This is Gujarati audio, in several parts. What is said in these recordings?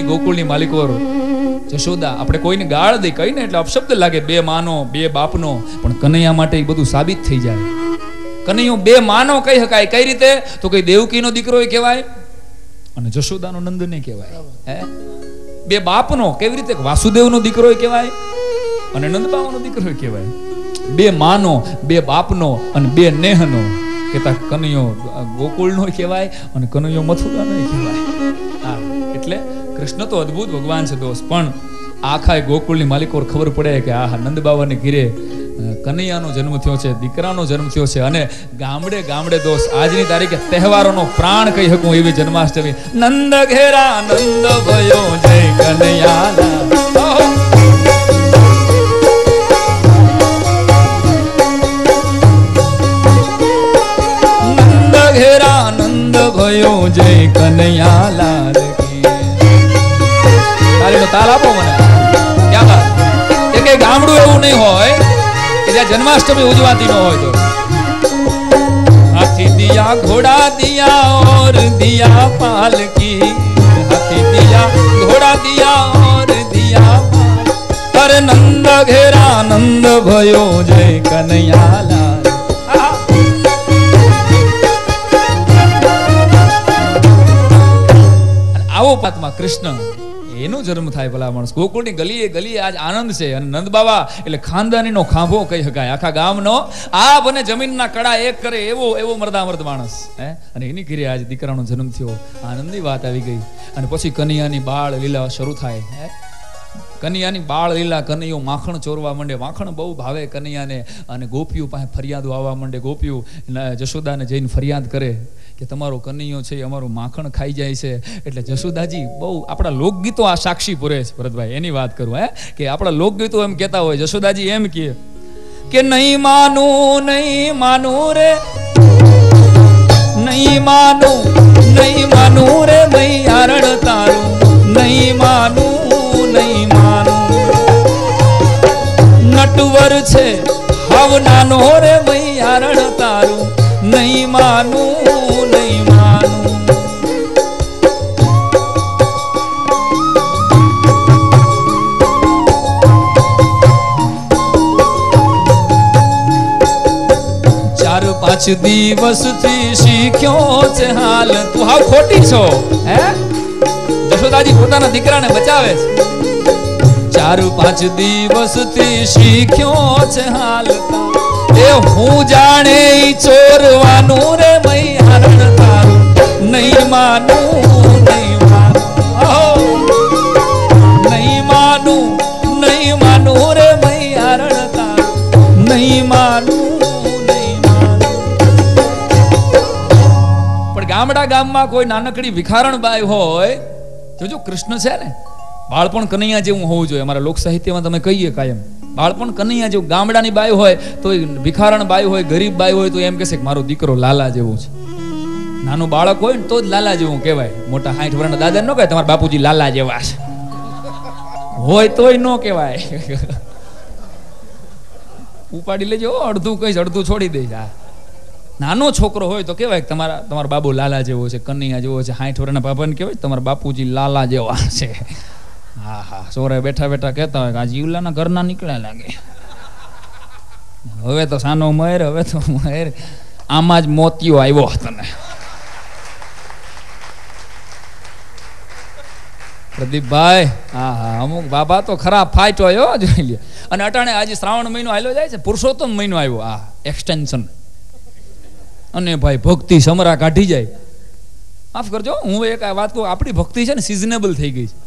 ગોકુળની માલિકોર જશોદા, આપણે કોઈને ગાળ દે કહીને એટલે અપશબ્દ લાગે, બે માનો બે બાપનો, પણ કનૈયા માટે એ બધું સાબિત થઈ જાય. કનૈયો બે માનો કહી શકાય. કઈ રીતે? તો કઈ દેવકીનો દીકરો કહેવાય અને જશોદાનો નંદને કહેવાય. હે, બે બાપનો કેવી રીતે? વાસુદેવનો દીકરો કહેવાય અને નંદબાવાનો દીકરો કહેવાય. બે માનો, બે બાપનો અને બે નેહનો કેતા કનૈયો ગોકુળનો કહેવાય અને કનૈયો મથુરાનો કહેવાય. હા, એટલે કૃષ્ણ તો અદ્ભુત ભગવાન છે દોસ્ત, પણ આખા ગોકુળની માલિકો ખબર પડે કે આ નંદબાવાને ઘીરે કનૈયાનો જન્મ થયો છે, દીકરાનો જન્મ થયો છે. અને ગામડે ગામડે દોસ્ત આજની તારીખે તહેવારોનો પ્રાણ કહી શકું એવી જન્માષ્ટમી. નંદ ઘેરા નંદ ભયો જય કનૈયાલા, નંદ ઘેરા નંદ ભયો જય કનૈયાલાલ કી. તાલીનો તાલ આપો મને. ક્યાં વાત? એ કઈ ગામડું એવું નહીં હોય કે જ્યાં જન્માષ્ટમી ઉજવાતી ન હોય. તો હાથી દિયા ઘોડા દિયા ઓર દિયા પાલકી, હાથી દિયા ઘોડા દિયા ઓર દિયા પાલકી, અરે નંદ ઘેરા નંદ ભયો જય કનૈયાલાલ. આવો પાત્મા કૃષ્ણ એનો જન્મ થાય. ભલા માણસ ગોકુળની ગલીએ ગલીએ આજ આનંદ છે. અને નંદ બાવા એટલે ખાનદાનીનો ખાંભો કહી શકાય, આખા ગામનો આબ અને જમીનના કડા એક કરે એવો એવો મર્દામર્દ માણસ. હે, અને એની ઘરે આજ દીકરાનો જન્મ થયો. આનંદની વાત આવી ગઈ. અને પછી કનૈયાની બાળ લીલા શરૂ થાય. હે, કનૈયાની બાળ લીલા, કનૈયો માખણ ચોરવા માંડે. માખણ બહુ ભાવે કનૈયાને. અને ગોપીઓ પાસે ફરિયાદો આવવા માંડે. ગોપીઓ જશોદાને જઈને ફરિયાદ કરે કે તમારો કનૈયો છે અમારું માખણ ખાઈ જાય છે. એટલે જશોદાજી બહુ આપણા લોકગીતો આ સાક્ષી પૂરે છે ભરતભાઈ, એની વાત કરું. હે, કે આપણા લોકગીતો એમ કહેતા હોય. જશોદાજી એમ કહે કે નહીં માનું રે, નહીં માનું રે મૈયારણ તારું, નહીં માનું નટવર છે હવ નાનો રે મૈયારણ તારું, નહીં માનું. ચાર પાંચ દિવસ થી શીખ્યો છે હાલ, તું હાવ ખોટી છો. હે, જશોદાજી પોતાના દીકરાને બચાવે છે. ચાર પાંચ દિવસ થી શીખ્યો છે હાલ, એ હું જાણે ચોરવાનું રે મૈયારણ તારું, નહીં માનું નહીં માનું રે મૈયારણ તારું, નહીં માનું. પણ ગામડા ગામમાં કોઈ નાનકડી ભિખારણ બાઈ હોય, જોજો કૃષ્ણ છે ને બાળપણ કનૈયા જેવું હોવું જોઈએ. અમારા લોક સાહિત્યમાં તમે કહીએ કાયમ બાળપણ કનૈયા જેવું. ગામડાની બાઈ હોય તો ભિખારણ બાઈ હોય, ગરીબ બાઈ હોય તો એમ કહેશે કે મારો દીકરો લાલા જેવો છે. નાનું બાળક હોય ને તો જ લાલા જેવું કહેવાય. મોટા 60 વર્ષના દાદા ન કહે તમારા બાપુજી લાલા જેવા છે, હોય તોય ન કહેવાય. ઉપાડી લેજો, અડધું કહીશ અડધું છોડી દઈશ. હા, નાનો છોકરો હોય તો કહેવાય કે તમારા બાબુ લાલા જેવો છે, કનૈયા જેવો છે. 60 વર્ષના બાપાને કહેવાય તમારા બાપુજી લાલા જેવા છે. હા હા, સોરે બેઠા બેઠા કહેતા હોય કે આ જીવલાના ઘરના નીકળ્યા લાગે. હવે તો સાનો મહેર, હવે તો મહેર, આમાં જ મોતિયો આવ્યો તને. પ્રદીપભાઈ, હા હા, અમુક બાબા તો ખરાબ ફાઇટ હોય જોઈ લે. અને અટાણે આજે શ્રાવણ મહિનો હાલ્યો જાય છે, પુરુષોત્તમ મહિનો આવ્યો. આ એક્સટેન્શન અને ભાઈ ભક્તિ સમરા કાઢી જાય. માફ કરજો, હું એક વાત કહું, આપણી ભક્તિ છે ને સિઝનેબલ થઈ ગઈ છે.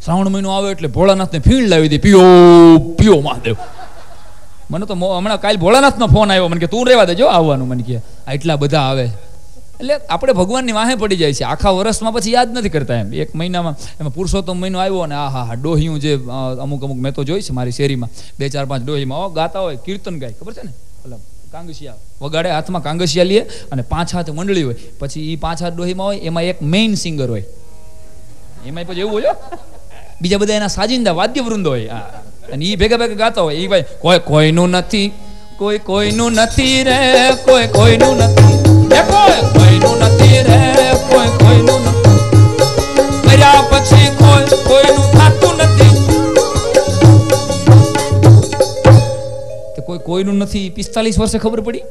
શ્રાવણ મહિનો આવે એટલે ભોળાનાથને ફીણ લાવી દે, પીઓ પીઓ મહાદેવ. મને તો હમણાં કાલ ભોળાનાથનો ફોન આવ્યો, મને કે તું રહેવા દેજો આવવાનું. મને કે આટલા બધા આવે એટલે આપણે ભગવાનની વાહે પડી જાય છે. આખા વર્ષમાં પછી યાદ નથી કરતા. એમ એક મહિનામાં એમાં પુરુષોત્તમ મહિનો આવ્યો અને આ હા ડોહિયું જે અમુક મેં તો જોઈ છે મારી શેરીમાં 2-4-5 ડોહીમાં ગાતા હોય, કીર્તન ગાય, ખબર છે ને, કાંગસિયા વગાડે, હાથમાં કાંગસિયા લે અને 5 હાથ મંડળી હોય. પછી એ 5 હાથ ડોહીમાં હોય, એમાં એક મેઇન સિંગર હોય, એમાં પછી એવું હોય, બીજા બધા એના સાજિંદા વાદ્ય વૃંદ હોય. અને એ ભેગા ભેગા ગાતા હોય. એ ભાઈ કોઈનું નથી, કોઈનું નથી રે, કોઈનું નથી, કોઈનું નથી રે, કોઈનું નથી, કર્યા પછી કોઈ બન્યું નથી 45 વર્ષે ખબર પડી.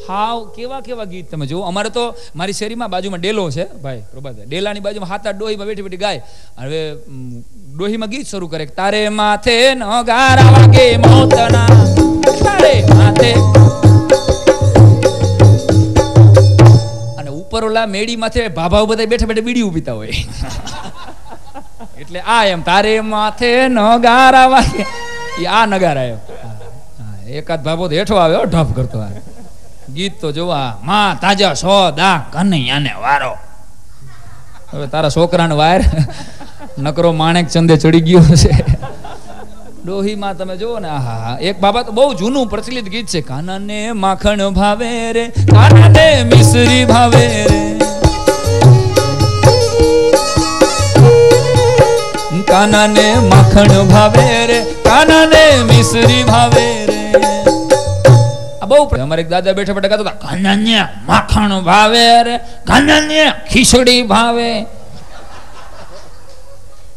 હાવ કેવા કેવા ગીત તમે જુઓ. અમારે તો મારી શેરીમાં બાજુમાં ડેલો છે ભાઈ પ્રભાત, ડેલાની બાજુમાં 7-8 ડોહીમાં બેઠી બેઠી ગાય. હવે ડોહીમાં ગીત શરૂ કરે, તારે માથે નગારા વાગે મોતના, તારે માથે. અને ઉપર ઓલા મેડી માથે ભાભાઓ બધા બેઠા બેઠા બીડી પીતા હોય. એટલે આ એમ તારે માથે નગારા વાગે, આ નગારા એમ. એકાદ ભાભો તો હેઠો આવે ઢપ કરતો આવે. ગીત તો જોવા, માં તાજા સોદા કનૈયાને વારો. હવે તારા છોકરાને વાર નકરો માણેક ચંદે ચડી ગયો છે. ડોહીમાં તમે જુઓ ને, આહા. એક બાબા તો બહુ જૂનું પ્રચલિત ગીત છે, કાનાને માખણ ભાવે રે, કાનાને મિશ્રી ભાવે રે, કાનાને માખણ ભાવે રે, કાનાને મિશ્રી ભાવે રે. બહુ અમારે એક દાદા બેઠા બેઠા ગાતા હતા, કાનાને માખણ ભાવે રે, કાનાને ખીચડી ભાવે.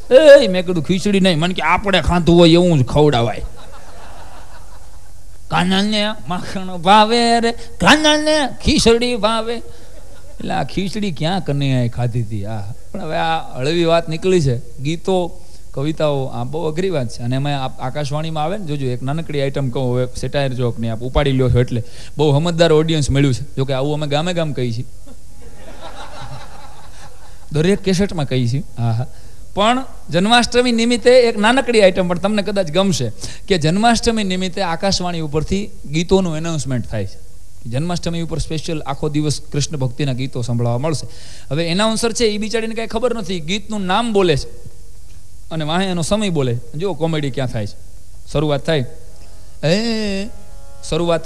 એ મેં કીધું ખીચડી નહીં, મને કે આપણે ખાધું હોય એવું જ ખવડાવાય. કાનાને માખણ ભાવે રે, કાનાને ખીચડી ભાવે. એટલે આ ખીચડી ક્યાં કનૈયાએ ખાધી હતી. આ પણ હવે આ હળવી વાત નીકળી છે. ગીતો કવિતાઓ આ બહુ અઘરી વાત છે. અને એમાં આકાશવાણીમાં આવે ને, જોજો એક નાનકડી આઈટમ કહું, હવે સેટાયર જોક નહીં, આપ ઉપાડી લ્યો છો એટલે બહુ સમજદાર ઓડિયન્સ મળ્યું છે. જોકે આવું અમે ગામે ગામ કહીએ છીએ, દરેક કેસેટમાં કહીએ છીએ. હા હા. પણ જન્માષ્ટમી નિમિત્તે એક નાનકડી આઈટમ પણ તમને કદાચ ગમશે, કે જન્માષ્ટમી નિમિત્તે આકાશવાણી ઉપરથી ગીતોનું એનાઉન્સમેન્ટ થાય છે. જન્માષ્ટમી ઉપર સ્પેશિયલ આખો દિવસ કૃષ્ણ ભક્તિના ગીતો સંભળાવવા મળશે. હવે એનાઉન્સર છે એ બિચારીને કાંઈ ખબર નથી, ગીતનું નામ બોલે છે અને વાહે એનો સમય બોલે. જો કોમેડી ક્યાં થાય છે. શરૂઆત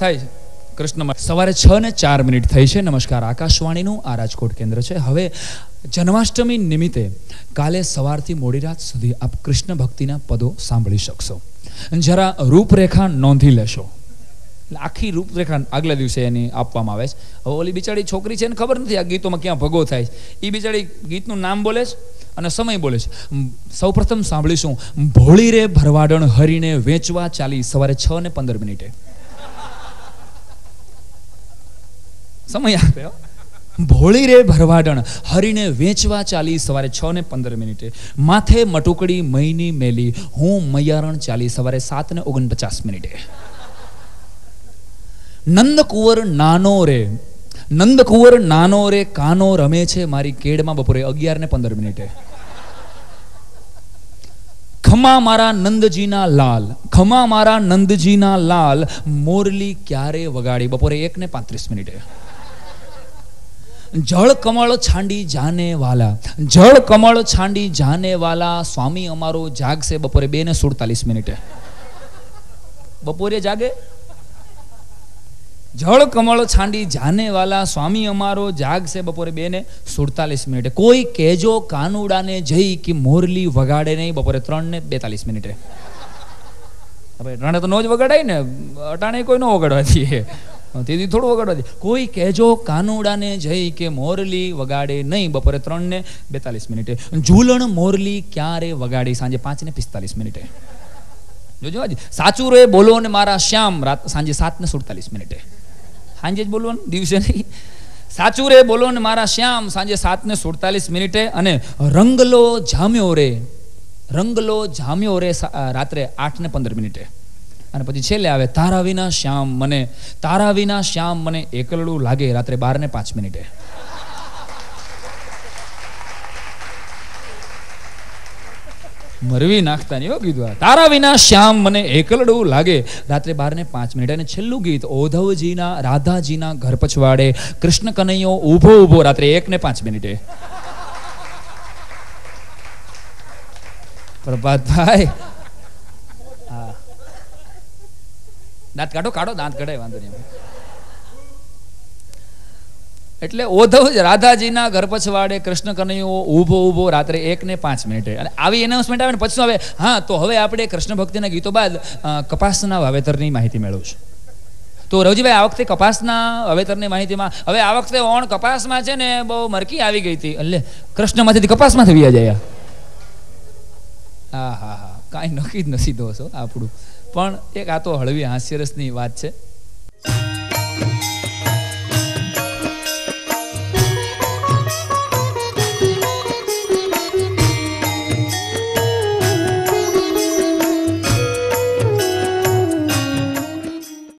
થાય છે કૃષ્ણમાં. સવારે 6:04 થઈ છે. નમસ્કાર, આકાશવાણીનું આ રાજકોટ કેન્દ્ર છે. હવે જન્માષ્ટમી નિમિત્તે કાલે સવારથી મોડી રાત સુધી આપ કૃષ્ણ ભક્તિના પદો સાંભળી શકશો. જરા રૂપરેખા નોંધી લેશો. આખી રૂપરેખા આગલા દિવસે એની આપવામાં આવે છે. હવે ઓલી બિચારી છોકરી છે એને ખબર નથી આ ગીતોમાં ક્યાં ભગો થાય છે. એ બિચારી ગીતનું નામ બોલે છે અને સમય બોલે છે. સૌ પ્રથમ સાંભળીશું, ભોળી રે ભરવાડણ હરીને વેચવા ચાલી, સવારે 6:15. સમય આપે. ભોળી રે ભરવાડણ હરીને વેચવા ચાલી, સવારે 6:15. માથે મટુકડી મહીની મેલી, હું મૈયારણ ચાલી, સવારે 7:49. નંદકુંવર નાનો રે કાનો રમે છે મારી કેડમાં, બપોરે 11:15. ખમા મારા નંદજીના લાલ, મોરલી ક્યારે વગાડી, બપોરે 1:35. જળ કમળ છાંડી જાને વાલા, સ્વામી અમારો જાગશે, બપોરે 2:47. બપોરે જાગે. જળ કમળ છાંડી જાને વાલા, સ્વામી અમારો જાગશે, બપોરે 2:47. કોઈ કેજો કાનુડાને જઈ કે મોરલી વગાડે નહીં, બપોરે 3:42. હવે રણે તો નો જ વગાડાય ને, અટાણે કોઈ નો વગાડવા દઈએ, તેથી થોડું વગાડવા દે. કોઈ કેજો કાનુડાને જઈ કે મોરલી વગાડે નહીં, બપોરે 3:42. ઝૂલણ મોરલી ક્યારે વગાડી, સાંજે 5:45. જોજો આજે સાચું રે બોલો ને મારા શ્યામ, સાંજે 7:47. સાંજે જ બોલવાનું, દિવસે નહીં. સાચું રે બોલો ને મારા શ્યામ, સાંજે 7:47. અને રંગલો જામ્યો રે રાત્રે 8:15. અને પછી છેલ્લે આવે, તારા વિના શ્યામ મને એકલડું લાગે, રાત્રે 12:05. મરવી નાખતા નહીં હો કીધું. તારા વિના શ્યામ મને એકલડું લાગે, રાત્રે 12:05. અને છેલ્લું ગીત, ઓધવજીના રાધાજીના ઘર પછવાડે કૃષ્ણ કનૈયો ઊભો રાત્રે 1:05. પ્રભાતભાઈ, હા, દાંત કાઢો, દાંત કઢાય, વાંધો નહીં. એટલે ઓધવ રાધાજીના ઘર પછવાડે કૃષ્ણ કનૈયો ઊભો રાત્રે 1:05. અને આવી એનાઉન્સમેન્ટ આવે ને પછી હવે હા, તો હવે આપણે કૃષ્ણ ભક્તિના ગીતો બાદ કપાસના વાવેતરની માહિતી મેળવશું. તો રવજીભાઈ, આ વખતે કપાસના વાવેતરની માહિતીમાં હવે આ વખતે ઓણ કપાસમાં છે ને બહુ મરકી આવી ગઈ હતી, એટલે કૃષ્ણમાંથી કપાસમાં થયા જાય. હા, કાંઈ નક્કી જ નથી દોસ્તો આપણું. પણ એક આ તો હળવી હાસ્યરસની વાત છે.